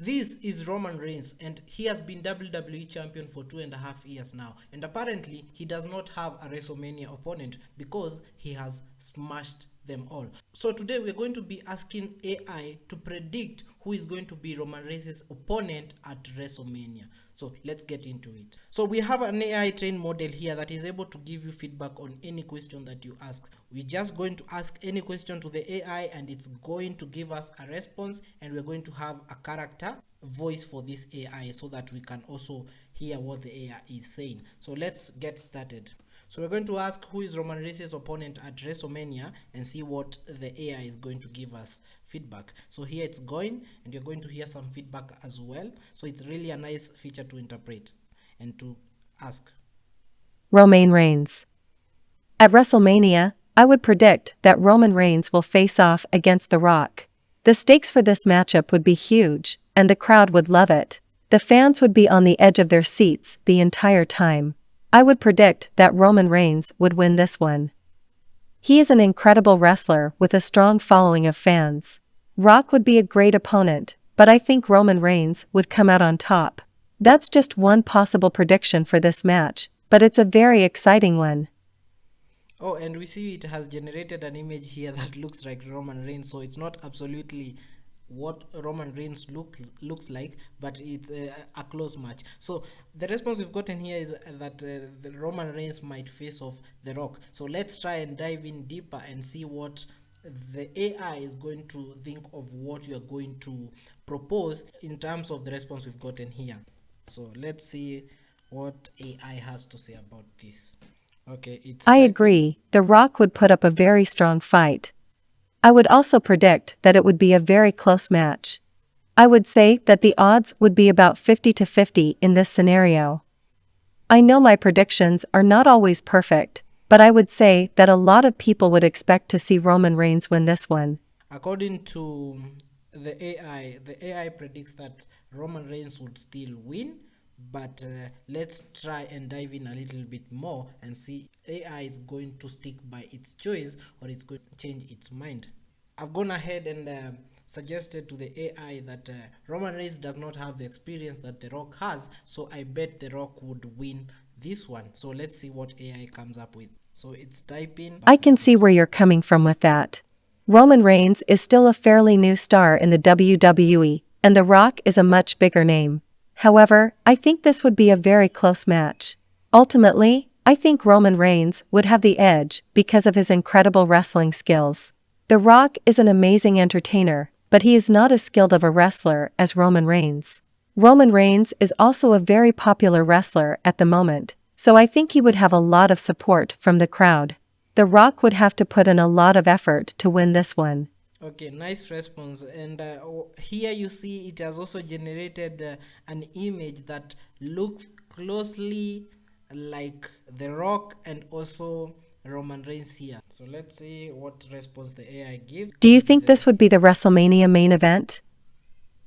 This is Roman Reigns, and he has been WWE champion for 2.5 years now. And apparently, he does not have a WrestleMania opponent because he has smashed them all. So today we're going to be asking AI to predict who is going to be Roman Reigns' opponent at WrestleMania. So let's get into it. So we have an AI trained model here that is able to give you feedback on any question that you ask. We're just going to ask any question to the AI and it's going to give us a response, and we're going to have a character voice for this AI so that we can also hear what the AI is saying. So let's get started. So we're going to ask who is Roman Reigns' opponent at WrestleMania and see what the AI is going to give us feedback. So here it's going, and you're going to hear some feedback as well. So it's really a nice feature to interpret and to ask. Roman Reigns. At WrestleMania, I would predict that Roman Reigns will face off against The Rock. The stakes for this matchup would be huge, and the crowd would love it. The fans would be on the edge of their seats the entire time. I would predict that Roman Reigns would win this one. He is an incredible wrestler with a strong following of fans. Rock would be a great opponent, but I think Roman Reigns would come out on top. That's just one possible prediction for this match, but it's a very exciting one. Oh, and we see it has generated an image here that looks like Roman Reigns, so it's not absolutely what Roman Reigns looks like, but it's a close match. So the response we've gotten here is that the Roman Reigns might face off The Rock. So let's try and dive in deeper and see what the AI is going to think of what you are going to propose in terms of the response we've gotten here. So let's see what AI has to say about this. Okay, it's I typing. agree, The Rock would put up a very strong fight. I would also predict that it would be a very close match. I would say that the odds would be about 50 to 50 in this scenario. I know my predictions are not always perfect, but I would say that a lot of people would expect to see Roman Reigns win this one. According to the AI predicts that Roman Reigns would still win, but let's try and dive in a little bit more and see AI is going to stick by its choice or it's going to change its mind. I've gone ahead and suggested to the AI that Roman Reigns does not have the experience that The Rock has, so I bet The Rock would win this one. So let's see what AI comes up with. So it's typing I back can and see forth. where you're coming from with that. Roman Reigns is still a fairly new star in the WWE, and The Rock is a much bigger name. However, I think this would be a very close match. Ultimately, I think Roman Reigns would have the edge because of his incredible wrestling skills. The Rock is an amazing entertainer, but he is not as skilled of a wrestler as Roman Reigns. Roman Reigns is also a very popular wrestler at the moment, so I think he would have a lot of support from the crowd. The Rock would have to put in a lot of effort to win this one. Okay, nice response. And here you see it has also generated an image that looks closely like The Rock and also Roman Reigns here. So let's see what response the AI gives. Do you Would be think the this would be the WrestleMania main event?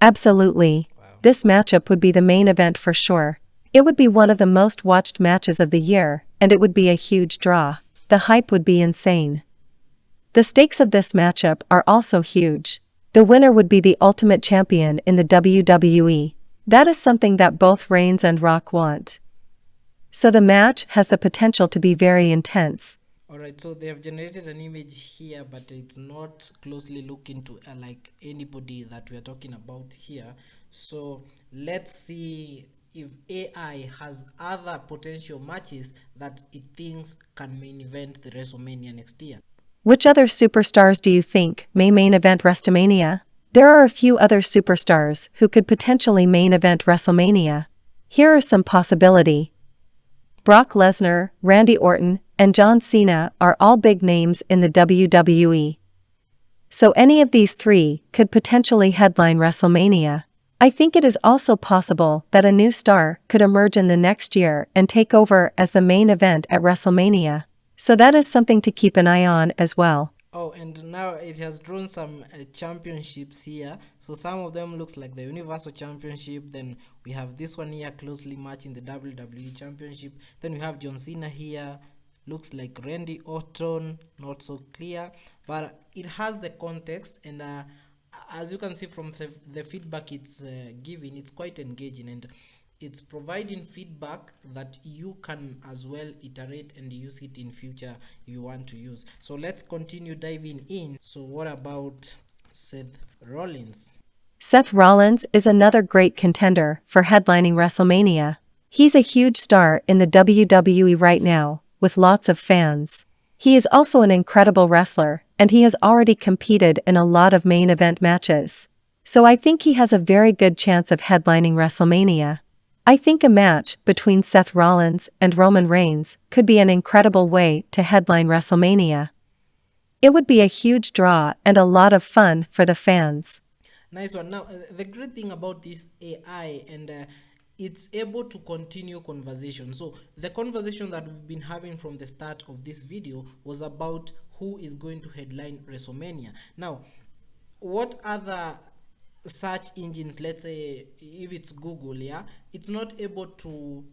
Absolutely. wow. This matchup would be the main event for sure. It would be one of the most watched matches of the year, and it would be a huge draw. The hype would be insane. The stakes of this matchup are also huge. The winner would be the ultimate champion in the WWE. That is something that both Reigns and Rock want. So the match has the potential to be very intense. Alright, so they have generated an image here, but it's not closely looking to like anybody that we are talking about here. So let's see if AI has other potential matches that it thinks can main event the WrestleMania next year. Which other superstars do you think may main event WrestleMania? There are a few other superstars who could potentially main event WrestleMania. Here are some possibility. Brock Lesnar, Randy Orton, and John Cena are all big names in the WWE. So any of these three could potentially headline WrestleMania. I think it is also possible that a new star could emerge in the next year and take over as the main event at WrestleMania. So that is something to keep an eye on as well. Oh, and now it has drawn some championships here. So some of them looks like the Universal Championship. Then we have this one here closely matching the WWE Championship. Then we have John Cena here. Looks like Randy Orton. Not so clear, but it has the context. And as you can see from the feedback it's giving, it's quite engaging, and it's providing feedback that you can as well iterate and use it in future you want to use. So let's continue diving in. So what about Seth Rollins? Seth Rollins is another great contender for headlining WrestleMania. He's a huge star in the WWE right now, with lots of fans. He is also an incredible wrestler, and he has already competed in a lot of main event matches. So I think he has a very good chance of headlining WrestleMania. I think a match between Seth Rollins and Roman Reigns could be an incredible way to headline WrestleMania. It would be a huge draw and a lot of fun for the fans. Nice one. Now, the great thing about this AI, and it's able to continue conversation. So the conversation that we've been having from the start of this video was about who is going to headline WrestleMania. Now, what other search engines, let's say if it's Google, yeah, it's not able to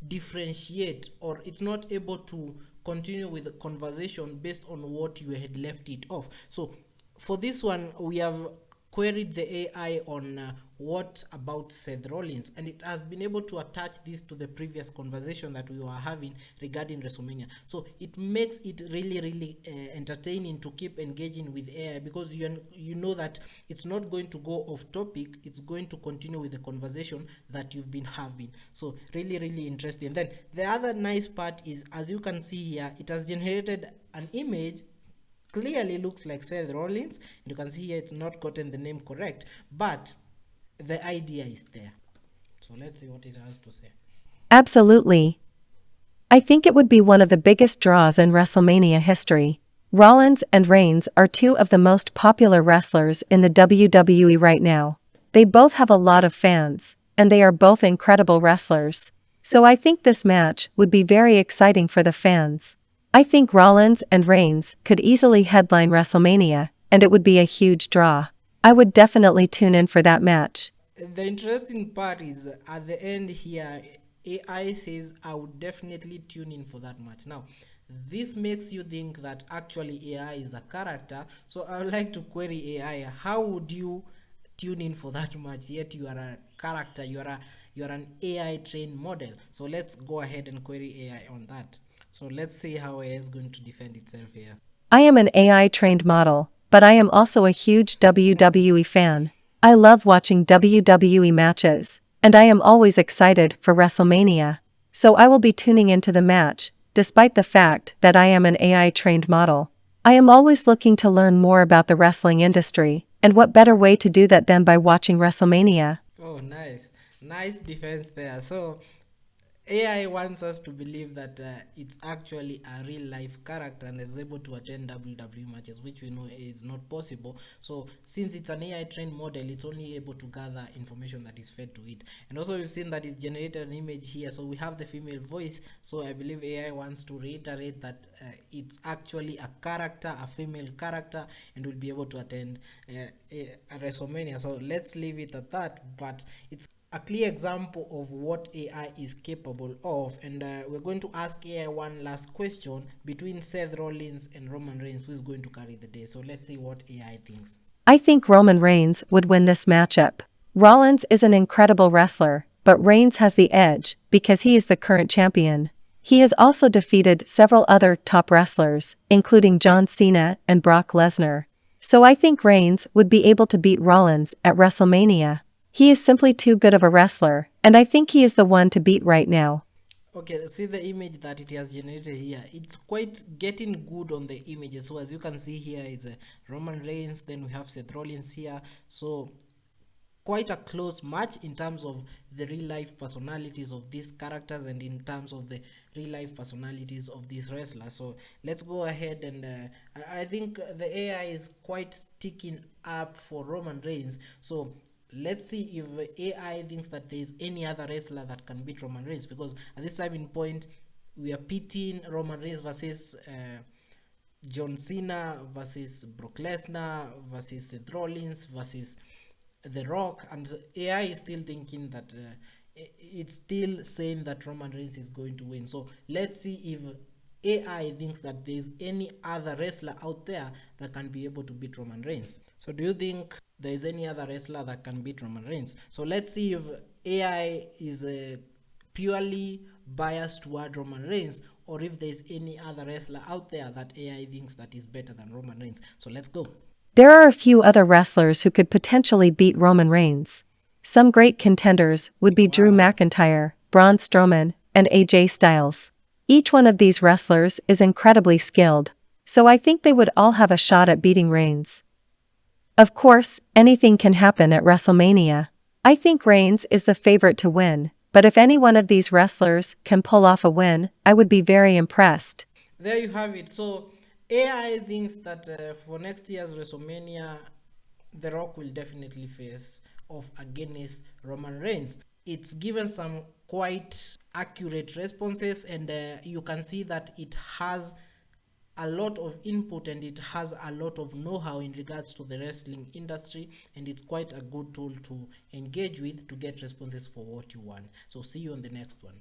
differentiate, or it's not able to continue with the conversation based on what you had left it off. So for this one, we have queried the AI on what about Seth Rollins, and it has been able to attach this to the previous conversation that we were having regarding WrestleMania. So it makes it really entertaining to keep engaging with AI, because you know that it's not going to go off topic, it's going to continue with the conversation that you've been having. So really interesting. And then the other nice part is, as you can see here, it has generated an image, clearly looks like Seth Rollins, and you can see here it's not gotten the name correct, but the idea is there. So let's see what it has to say. Absolutely. I think it would be one of the biggest draws in WrestleMania history. Rollins and Reigns are two of the most popular wrestlers in the WWE right now. They both have a lot of fans, and they are both incredible wrestlers. So I think this match would be very exciting for the fans. I think Rollins and Reigns could easily headline WrestleMania, and it would be a huge draw. I would definitely tune in for that match. The interesting part is at the end here, AI says I would definitely tune in for that match. Now, this makes you think that actually AI is a character. So I would like to query AI, how would you tune in for that match, yet you are a character, you are an AI trained model? So let's go ahead and query AI on that. So let's see how AI is going to defend itself here. I am an AI trained model, but I am also a huge WWE fan. I love watching WWE matches, and I am always excited for WrestleMania. So I will be tuning into the match, despite the fact that I am an AI trained model. I am always looking to learn more about the wrestling industry, and what better way to do that than by watching WrestleMania? Oh, nice defense there. So AI wants us to believe that it's actually a real life character and is able to attend WWE matches, which we know is not possible. So since it's an AI trained model, it's only able to gather information that is fed to it. And also we've seen that it's generated an image here, so we have the female voice. So I believe AI wants to reiterate that it's actually a character, a female character, and will be able to attend a WrestleMania. So let's leave it at that. But it's a clear example of what AI is capable of, and we're going to ask AI one last question between Seth Rollins and Roman Reigns, who is going to carry the day. So let's see what AI thinks. I think Roman Reigns would win this matchup. Rollins is an incredible wrestler, but Reigns has the edge because he is the current champion. He has also defeated several other top wrestlers, including John Cena and Brock Lesnar. So I think Reigns would be able to beat Rollins at WrestleMania. He is simply too good of a wrestler, and I think he is the one to beat right now. Okay, see the image that it has generated here. It's quite getting good on the images. So as you can see here, it's Roman Reigns, then we have Seth Rollins here. So quite a close match in terms of the real life personalities of these characters, and in terms of the real life personalities of these wrestlers. So let's go ahead, and I think the AI is quite sticking up for Roman Reigns. So let's see if AI thinks that there is any other wrestler that can beat Roman Reigns, because at this time in point we are pitting Roman Reigns versus John Cena versus Brock Lesnar versus Seth Rollins versus The Rock, and AI is still thinking that it's still saying that Roman Reigns is going to win. So let's see if AI thinks that there's any other wrestler out there that can be able to beat Roman Reigns. So do you think there is any other wrestler that can beat Roman Reigns. So let's see if AI is purely biased toward Roman Reigns, or if there's any other wrestler out there that AI thinks that is better than Roman Reigns. So let's go. There are a few other wrestlers who could potentially beat Roman Reigns. Some great contenders would be Drew Wow. McIntyre, Braun Strowman, and AJ Styles. Each one of these wrestlers is incredibly skilled, so I think they would all have a shot at beating Reigns. Of course, anything can happen at WrestleMania. I think Reigns is the favorite to win, but if any one of these wrestlers can pull off a win, I would be very impressed. There you have it. So AI thinks that for next year's WrestleMania, The Rock will definitely face off against Roman Reigns. It's given some quite accurate responses, and you can see that it has a lot of input and it has a lot of know-how in regards to the wrestling industry, and it's quite a good tool to engage with to get responses for what you want. So see you on the next one.